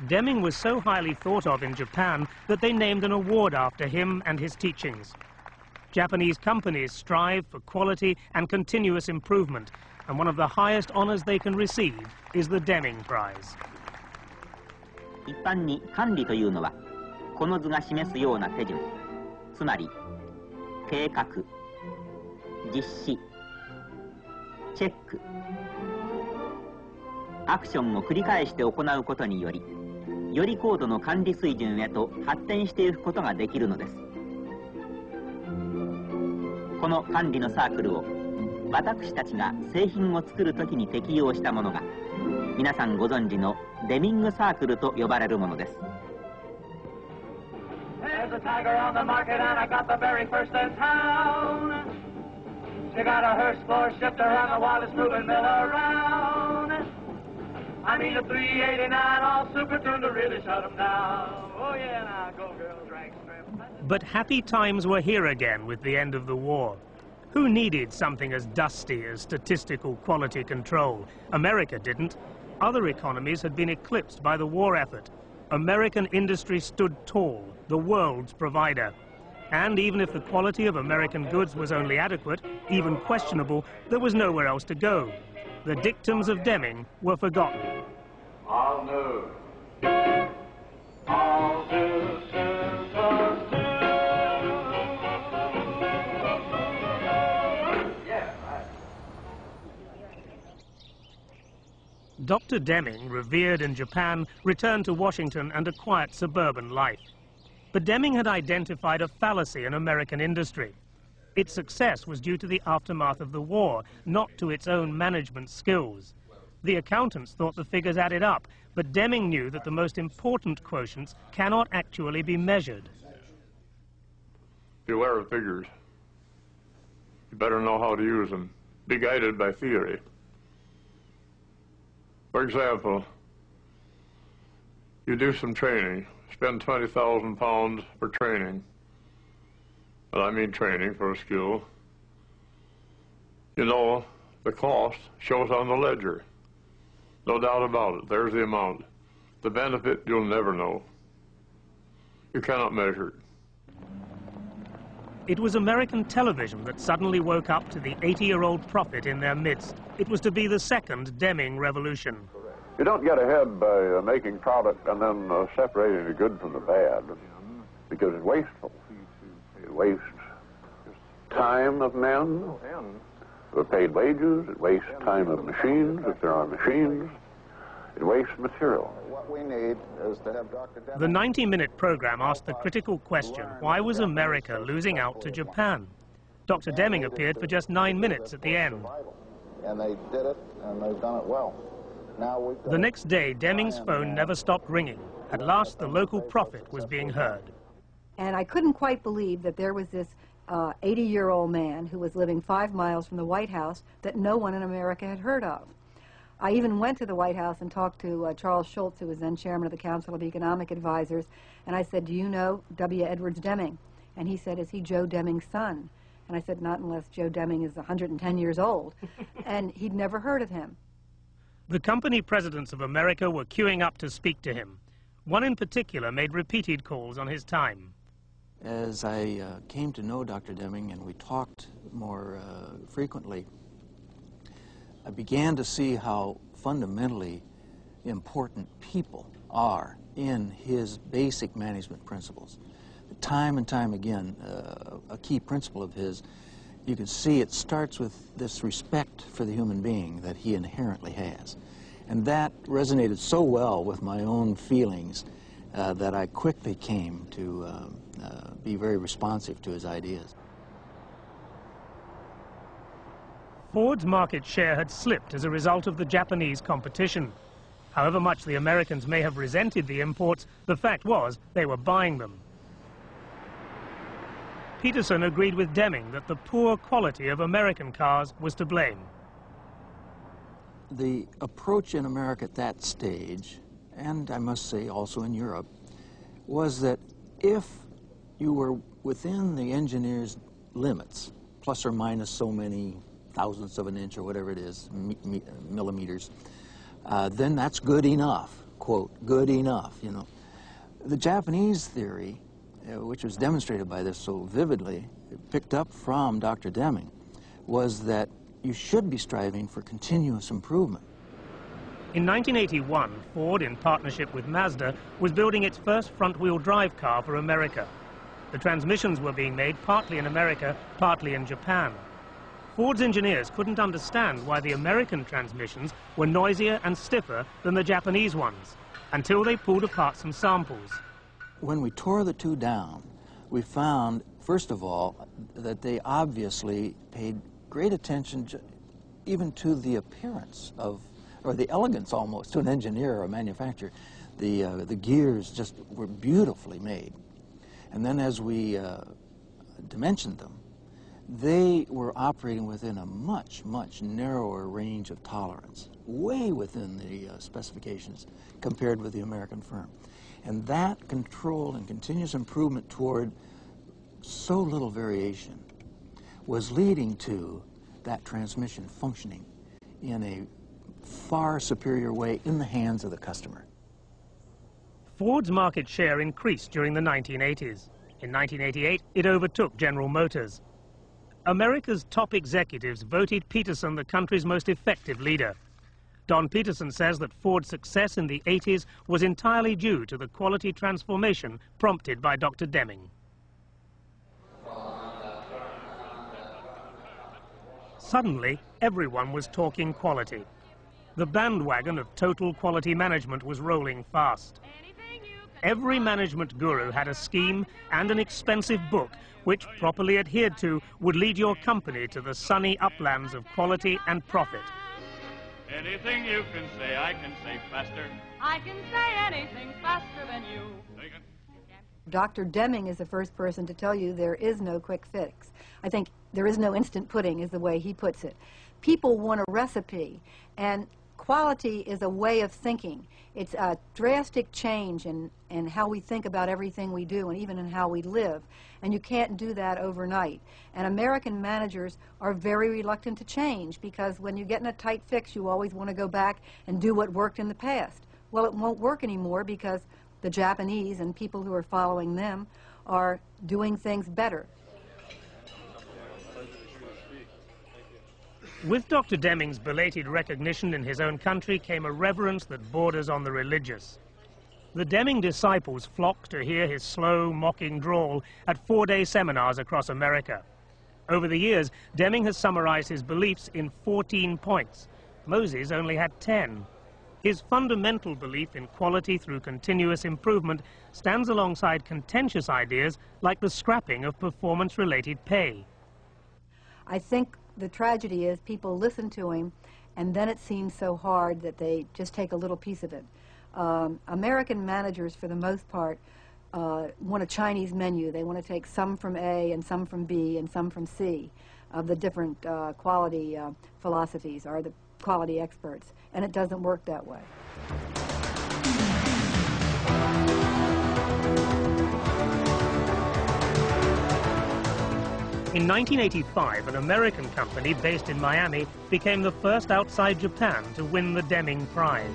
Deming was so highly thought of in Japan that they named an award after him and his teachings. Japanese companies strive for quality and continuous improvement, and one of the highest honors they can receive is the Deming Prize. 一般に管理というのはこの図が示すような手順、つまり計画、実施、チェック、アクションを繰り返して行うことにより、より高度の管理水準へと発展していくことができるのです。この管理のサークルを私たちが製品を作るときに適用したものが、皆さんご存知のデミングサークルと呼ばれるものです。There's a tiger on the market and I got the very first in town. She got a hearse floor shifter and the wildest moving mill around. I need a 389 all super tuned to really shut 'em down. Oh yeah, now go girls, drag strip. But happy times were here again with the end of the war. Who needed something as dusty as statistical quality control? America didn't. Other economies had been eclipsed by the war effort. American industry stood tall, the world's provider. And even if the quality of American goods was only adequate, even questionable, there was nowhere else to go. The dictums of Deming were forgotten. All new. All new. Dr. Deming, revered in Japan, returned to Washington and a quiet suburban life. But Deming had identified a fallacy in American industry. Its success was due to the aftermath of the war, not to its own management skills. The accountants thought the figures added up, but Deming knew that the most important quotients cannot actually be measured. Beware of figures. You better know how to use them. Be guided by theory. For example, you do some training, spend 20,000 pounds for training. Well, I mean training for a skill. You know, the cost shows on the ledger. No doubt about it, there's the amount. The benefit you'll never know. You cannot measure it. It was American television that suddenly woke up to the 80-year-old prophet in their midst. It was to be the second Deming revolution. You don't get ahead by making product and then separating the good from the bad, because it's wasteful. It wastes time of men who are paid wages. It wastes time of machines, if there are machines. It wastes material. What we need is to have Dr. Deming. The 90-minute program asked the critical question, why was America losing out to Japan? Dr. Deming appeared for just 9 minutes at the end. And they did it, and they've done it well. Now the next day, Deming's phone never stopped ringing. At last, the local prophet was being heard. And I couldn't quite believe that there was this 80-year-old man who was living 5 miles from the White House that no one in America had heard of. I even went to the White House and talked to Charles Schultz, who was then chairman of the Council of Economic Advisors, and I said, do you know W. Edwards Deming? And he said, is he Joe Deming's son? And I said, not unless Joe Deming is 110 years old. And he'd never heard of him. The company presidents of America were queuing up to speak to him. One in particular made repeated calls on his time. As I came to know Dr. Deming and we talked more frequently, I began to see how fundamentally important people are in his basic management principles. Time and time again, a key principle of his, you can see it starts with this respect for the human being that he inherently has. And that resonated so well with my own feelings that I quickly came to be very responsive to his ideas. Ford's market share had slipped as a result of the Japanese competition. However much the Americans may have resented the imports, the fact was they were buying them. Peterson agreed with Deming that the poor quality of American cars was to blame. The approach in America at that stage, and I must say also in Europe, was that if you were within the engineer's limits, plus or minus so many thousandths of an inch or whatever it is, millimeters, then that's good enough. quote, good enough, you know. The Japanese theory, which was demonstrated by this so vividly, picked up from Dr. Deming, was that you should be striving for continuous improvement. In 1981, Ford, in partnership with Mazda, was building its first front-wheel drive car for America. The transmissions were being made partly in America, partly in Japan. Ford's engineers couldn't understand why the American transmissions were noisier and stiffer than the Japanese ones, until they pulled apart some samples. When we tore the two down, we found, first of all, that they obviously paid great attention even to the appearance of, or the elegance almost, to an engineer or a manufacturer. The gears just were beautifully made. And then as we dimensioned them, they were operating within a much, much narrower range of tolerance, way within the specifications compared with the American firm. And that control and continuous improvement toward so little variation was leading to that transmission functioning in a far superior way in the hands of the customer. Ford's market share increased during the 1980s. In 1988, it overtook General Motors. America's top executives voted Peterson the country's most effective leader. Don Peterson says that Ford's success in the 80s was entirely due to the quality transformation prompted by Dr. Deming. Suddenly, everyone was talking quality. The bandwagon of total quality management was rolling fast. Every management guru had a scheme and an expensive book which, properly adhered to, would lead your company to the sunny uplands of quality and profit. Anything you can say, I can say faster. I can say anything faster than you. Dr. Deming is the first person to tell you there is no quick fix. I think there is no instant pudding is the way he puts it. People want a recipe, and quality is a way of thinking. It's a drastic change in how we think about everything we do and even in how we live. And you can't do that overnight. And American managers are very reluctant to change because when you get in a tight fix, you always want to go back and do what worked in the past. Well, it won't work anymore because the Japanese and people who are following them are doing things better. With Dr. Deming's belated recognition in his own country came a reverence that borders on the religious. The Deming disciples flocked to hear his slow, mocking drawl at 4-day seminars across America. Over the years, Deming has summarized his beliefs in 14 points. Moses only had 10. His fundamental belief in quality through continuous improvement stands alongside contentious ideas like the scrapping of performance-related pay. I think the tragedy is people listen to him and then it seems so hard that they just take a little piece of it. American managers, for the most part, want a Chinese menu. They want to take some from A and some from B and some from C of the different quality philosophies or the quality experts, and it doesn't work that way. In 1985, an American company based in Miami became the first outside Japan to win the Deming Prize.